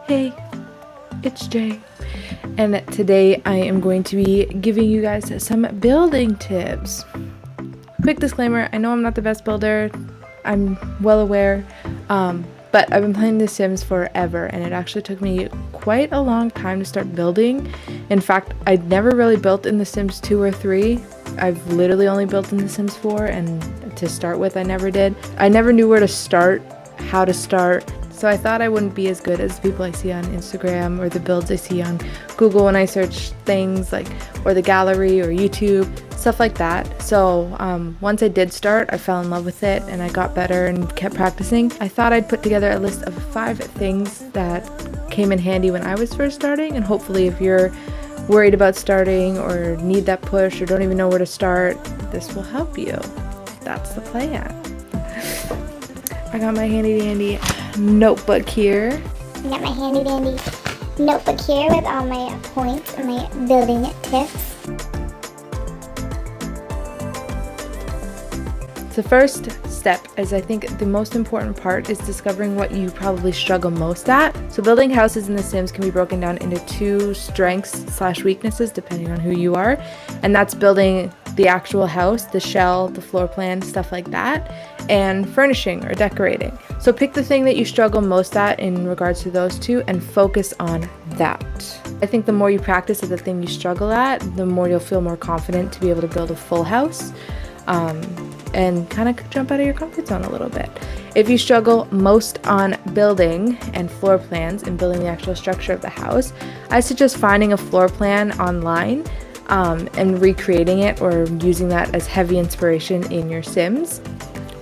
Hey, it's Jay, and today I am going to be giving you guys some building tips. Quick disclaimer, I know I'm not the best builder, I'm well aware, but I've been playing The Sims forever, and it actually took me quite a long time to start building. In fact, I'd never really built in The Sims 2 or 3. I've literally only built in The Sims 4, and to start with, I never did. I never knew where to start, how to start. So I thought I wouldn't be as good as the people I see on Instagram or the builds I see on Google when I search things like, or the gallery or YouTube, stuff like that. So once I did start, I fell in love with it and I got better and kept practicing. I thought I'd put together a list of 5 things that came in handy when I was first starting, and hopefully if you're worried about starting or need that push or don't even know where to start, this will help you. That's the plan. I got my handy dandy notebook here. I got my handy dandy notebook here with all my points and my building tips. The first step is, I think the most important part, is discovering what you probably struggle most at. So building houses in The Sims can be broken down into 2 strengths/weaknesses depending on who you are, and that's building the actual house, the shell, the floor plan, stuff like that, and furnishing or decorating. So pick the thing that you struggle most at in regards to those 2 and focus on that. I think the more you practice at the thing you struggle at, the more you'll feel more confident to be able to build a full house. And kind of jump out of your comfort zone a little bit. If you struggle most on building and floor plans and building the actual structure of the house, I suggest finding a floor plan online and recreating it or using that as heavy inspiration in your Sims.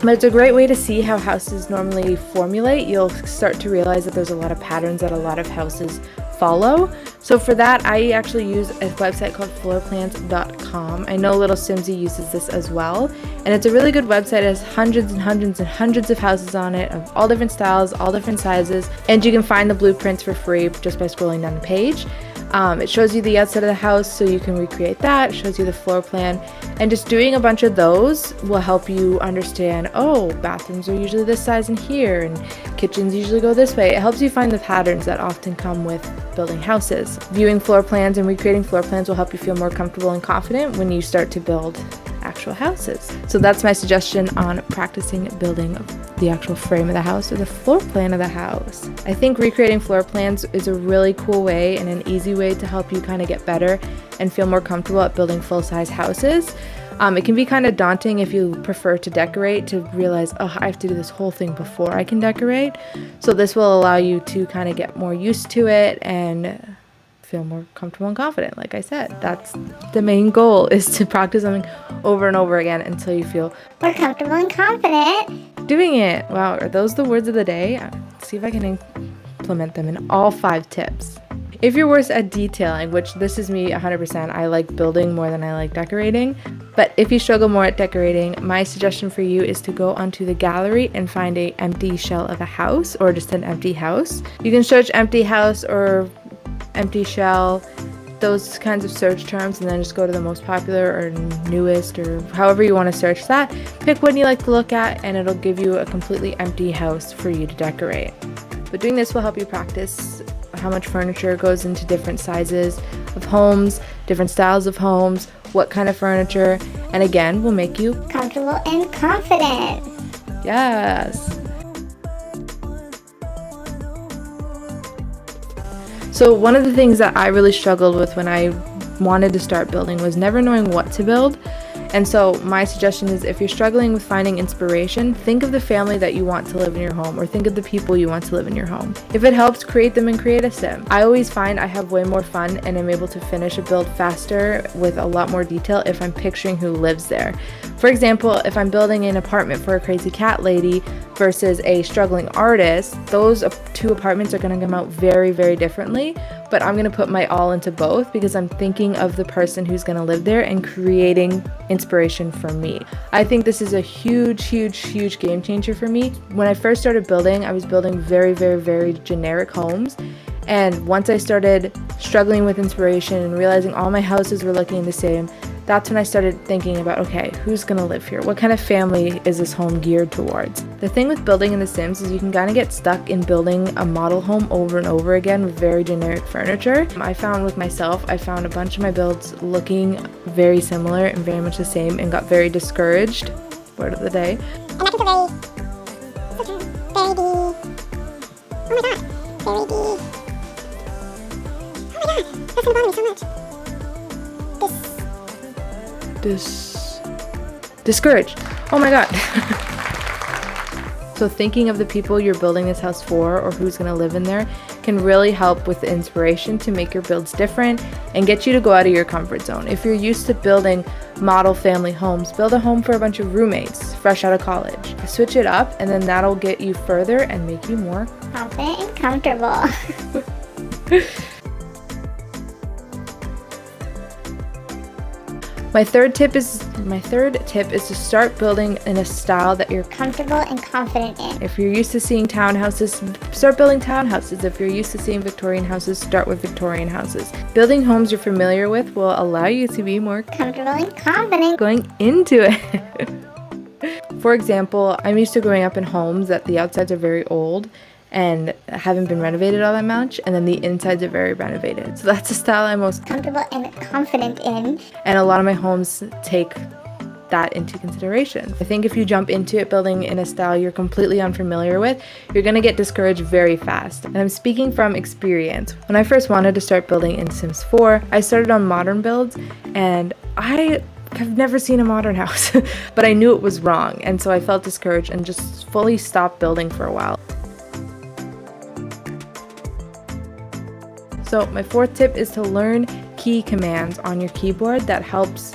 But it's a great way to see how houses normally formulate. You'll start to realize that there's a lot of patterns that a lot of houses follow. So for that, I actually use a website called floorplans.com. I know Little Simsy uses this as well, and it's a really good website. It has hundreds and hundreds and hundreds of houses on it of all different styles, all different sizes, and you can find the blueprints for free just by scrolling down the page. It shows you the outside of the house so you can recreate that. It shows you the floor plan, and just doing a bunch of those will help you understand, oh, bathrooms are usually this size in here and kitchens usually go this way. It helps you find the patterns that often come with building houses. Viewing floor plans and recreating floor plans will help you feel more comfortable and confident when you start to build actual houses. So that's my suggestion on practicing building the actual frame of the house or the floor plan of the house. I think recreating floor plans is a really cool way and an easy way to help you kind of get better and feel more comfortable at building full-size houses. It can be kind of daunting if you prefer to decorate, to realize, oh, I have to do this whole thing before I can decorate. So this will allow you to kind of get more used to it and feel more comfortable and confident. Like I said, that's the main goal, is to practice something over and over again until you feel more comfortable and confident doing it. Wow, are those the words of the day? Let's see if I can implement them in all 5 tips. If you're worse at detailing, which this is me 100%, I like building more than I like decorating. But if you struggle more at decorating, my suggestion for you is to go onto the gallery and find an empty shell of a house or just an empty house. You can search empty house or empty shell, those kinds of search terms, and then just go to the most popular or newest or however you want to search that. Pick one you like to look at and it'll give you a completely empty house for you to decorate. But doing this will help you practice how much furniture goes into different sizes of homes, different styles of homes, what kind of furniture, and again, will make you comfortable and confident. Yes. So one of the things that I really struggled with when I wanted to start building was never knowing what to build. And so my suggestion is, if you're struggling with finding inspiration, think of the family that you want to live in your home, or think of the people you want to live in your home. If it helps, create them and create a sim. I always find I have way more fun and I'm able to finish a build faster with a lot more detail if I'm picturing who lives there. For example, if I'm building an apartment for a crazy cat lady versus a struggling artist, those 2 apartments are going to come out very, very differently, but I'm going to put my all into both because I'm thinking of the person who's going to live there and creating inspiration for me. I think this is a huge, huge, huge game changer for me. When I first started building, I was building very, very, very generic homes. And once I started struggling with inspiration and realizing all my houses were looking the same, that's when I started thinking about, okay, who's gonna live here? What kind of family is this home geared towards? The thing with building in The Sims is you can kind of get stuck in building a model home over and over again with very generic furniture. I found with myself, I found a bunch of my builds looking very similar and very much the same and got very discouraged. Word of the day. And that is a very oh my god, very oh my god, that's gonna bother me so much. Discouraged. Oh my god. So thinking of the people you're building this house for or who's going to live in there can really help with the inspiration to make your builds different and get you to go out of your comfort zone. If you're used to building model family homes, build a home for a bunch of roommates fresh out of college. Switch it up, and then that'll get you further and make you more confident and comfortable. My third tip is to start building in a style that you're comfortable and confident in. If you're used to seeing townhouses, start building townhouses. If you're used to seeing Victorian houses, start with Victorian houses. Building homes you're familiar with will allow you to be more comfortable and confident going into it. For example, I'm used to growing up in homes that the outsides are very old and haven't been renovated all that much, and then the insides are very renovated. So that's the style I'm most comfortable and confident in. And a lot of my homes take that into consideration. I think if you jump into it building in a style you're completely unfamiliar with, you're gonna get discouraged very fast. And I'm speaking from experience. When I first wanted to start building in Sims 4, I started on modern builds, and I've never seen a modern house, but I knew it was wrong, and so I felt discouraged and just fully stopped building for a while. So my fourth tip is to learn key commands on your keyboard that helps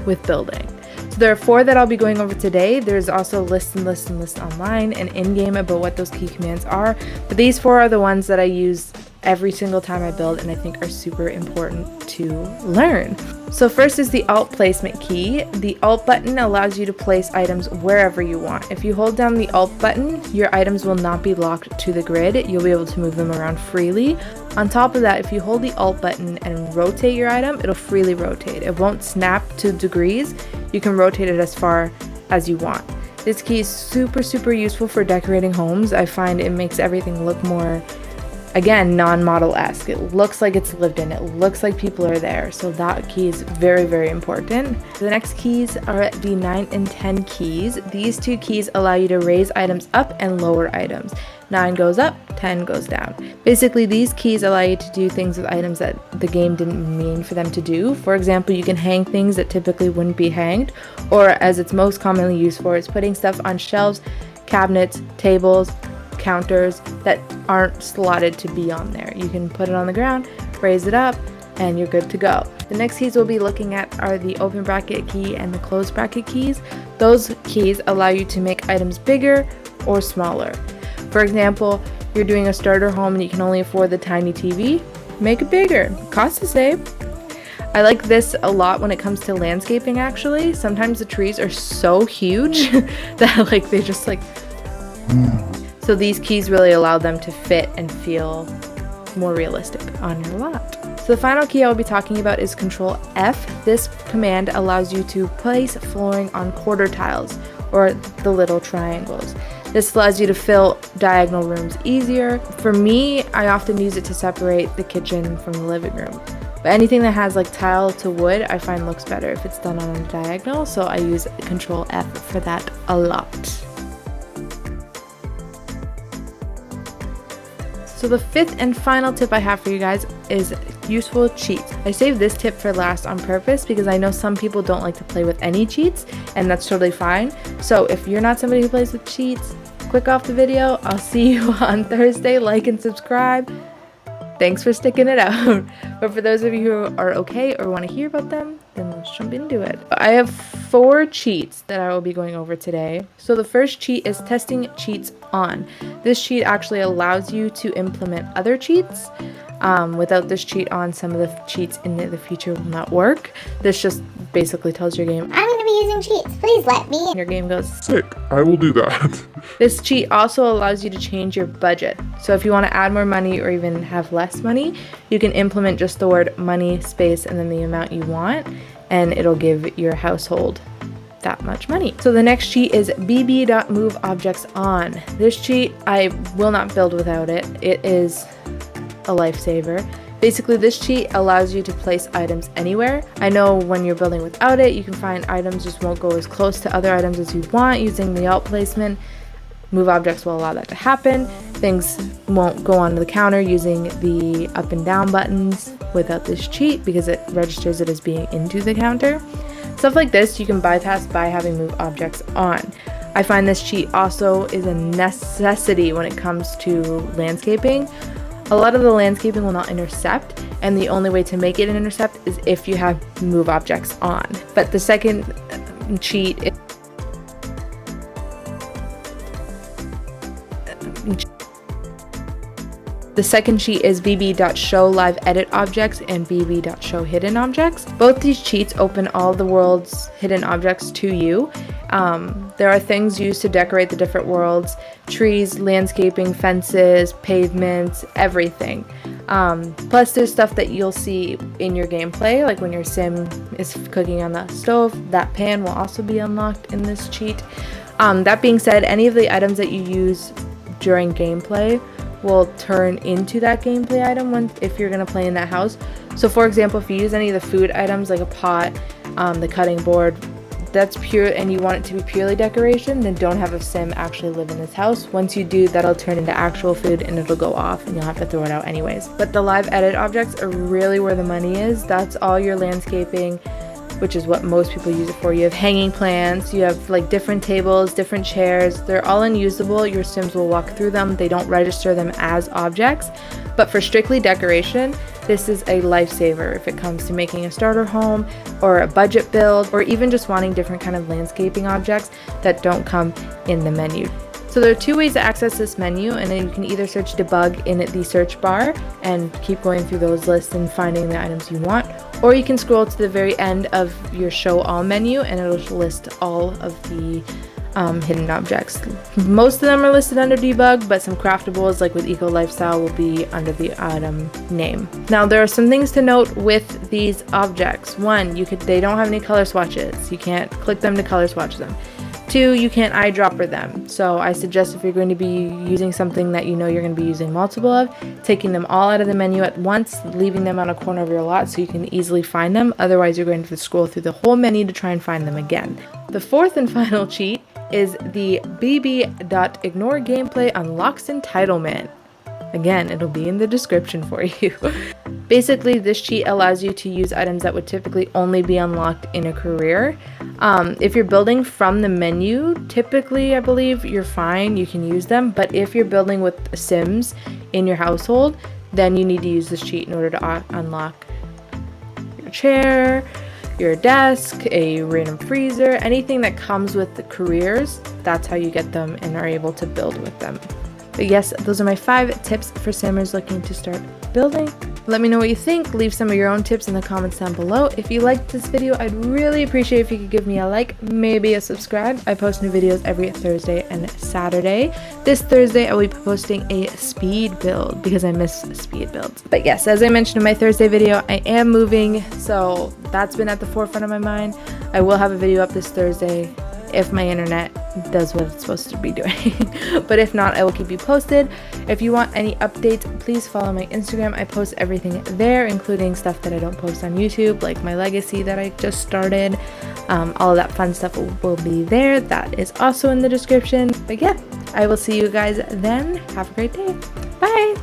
with building. So there are 4 that I'll be going over today. There's also lists online and in-game about what those key commands are, but these 4 are the ones that I use every single time I build and I think are super important to learn. So first is the Alt placement key. The Alt button allows you to place items wherever you want. If you hold down the Alt button, your items will not be locked to the grid. You'll be able to move them around freely. On top of that, if you hold the Alt button and rotate your item, it'll freely rotate. It won't snap to degrees. You can rotate it as far as you want. This key is super useful for decorating homes. I find it makes everything look more, again, non-model-esque. It looks like it's lived in. It looks like people are there. So that key is very important. The next keys are the 9 and 10 keys. These 2 keys allow you to raise items up and lower items. 9 goes up, 10 goes down. Basically, these keys allow you to do things with items that the game didn't mean for them to do. For example, you can hang things that typically wouldn't be hanged, or as it's most commonly used for, is putting stuff on shelves, cabinets, tables, counters that aren't slotted to be on there. You can put it on the ground, raise it up, and you're good to go. The next keys we'll be looking at are the open bracket key and the closed bracket keys. Those keys allow you to make items bigger or smaller. For example, you're doing a starter home and you can only afford the tiny TV, make it bigger. Cost the same. I like this a lot when it comes to landscaping actually. Sometimes the trees are so huge that they just so these keys really allow them to fit and feel more realistic on your lot. So the final key I will be talking about is Control F. This command allows you to place flooring on quarter tiles or the little triangles. This allows you to fill diagonal rooms easier. For me, I often use it to separate the kitchen from the living room. But anything that has tile to wood, I find looks better if it's done on a diagonal, so I use Control F for that a lot. So the 5th and final tip I have for you guys is useful cheats. I saved this tip for last on purpose because I know some people don't like to play with any cheats, and that's totally fine. So if you're not somebody who plays with cheats, click off the video. I'll see you on Thursday. Like and subscribe. Thanks for sticking it out. But for those of you who are okay or want to hear about them, then let's jump into it. I have 4 cheats that I will be going over today. So the first cheat is testing cheats on. This cheat actually allows you to implement other cheats. Without this cheat on, some of the cheats in the future will not work. This just basically tells your game, I'm going to be using cheats. Please let me. Your game goes, sick, I will do that. This cheat also allows you to change your budget. So if you want to add more money or even have less money, you can implement just the word money, space, and then the amount you want. and it'll give your household that much money. So the next cheat is bb.moveobjectson. This cheat, I will not build without it. It is a lifesaver. Basically, this cheat allows you to place items anywhere. I know when you're building without it, you can find items just won't go as close to other items as you want using the alt placement. Move objects will allow that to happen. Things won't go onto the counter using the up and down buttons without this cheat because it registers it as being into the counter. Stuff like this you can bypass by having move objects on. I find this cheat also is a necessity when it comes to landscaping. A lot of the landscaping will not intercept, and the only way to make it an intercept is if you have move objects on. But the second cheat is bb.show live edit objects and bb.show hidden objects. Both these cheats open all the world's hidden objects to you. There are things used to decorate the different worlds: trees, landscaping, fences, pavements, everything. Plus there's stuff that you'll see in your gameplay, like when your sim is cooking on the stove. That pan will also be unlocked in this cheat. That being said, any of the items that you use during gameplay will turn into that gameplay item if you're going to play in that house. So for example, if you use any of the food items like a pot, the cutting board, that's pure and you want it to be purely decoration, then don't have a sim actually live in this house. Once you do, that'll turn into actual food and it'll go off and you'll have to throw it out anyways. But the live edit objects are really where the money is. That's all your landscaping, which is what most people use it for. You have hanging plants, you have like different tables, different chairs. They're all unusable. Your sims will walk through them. They don't register them as objects. But for strictly decoration, this is a lifesaver if it comes to making a starter home or a budget build, or even just wanting different kind of landscaping objects that don't come in the menu. So there are two ways to access this menu, and then you can either search debug in the search bar and keep going through those lists and finding the items you want, or you can scroll to the very end of your show all menu and it'll list all of the hidden objects. Most of them are listed under debug, but some craftables like with eco lifestyle will be under the item name. Now there are some things to note with these objects. One, they don't have any color swatches. You can't click them to color swatch them. Two, you can't eyedropper them. So I suggest if you're going to be using something that you know you're going to be using multiple of, taking them all out of the menu at once, leaving them on a corner of your lot so you can easily find them. Otherwise you're going to scroll through the whole menu to try and find them again. The fourth and final cheat is the bb.ignore gameplay unlocks entitlement. Again, it'll be in the description for you. Basically, this cheat allows you to use items that would typically only be unlocked in a career. If you're building from the menu, typically I believe you're fine, you can use them. But if you're building with Sims in your household, then you need to use this cheat in order to unlock your chair, your desk, a random freezer, anything that comes with the careers. That's how you get them and are able to build with them. But yes, those are my 5 tips for simmers looking to start building. Let me know what you think. Leave some of your own tips in the comments down below. If you liked this video, I'd really appreciate if you could give me a like, maybe a subscribe. I post new videos every Thursday and Saturday. This Thursday, I will be posting a speed build because I miss speed builds. But yes, as I mentioned in my Thursday video, I am moving, so that's been at the forefront of my mind. I will have a video up this Thursday if my internet does what it's supposed to be doing. But if not, I will keep you posted. If you want any updates, please follow my Instagram. I post everything there, including stuff that I don't post on YouTube, like my legacy that I just started. All of that fun stuff will be there. That is also in the description. But yeah, I will see you guys then. Have a great day. Bye.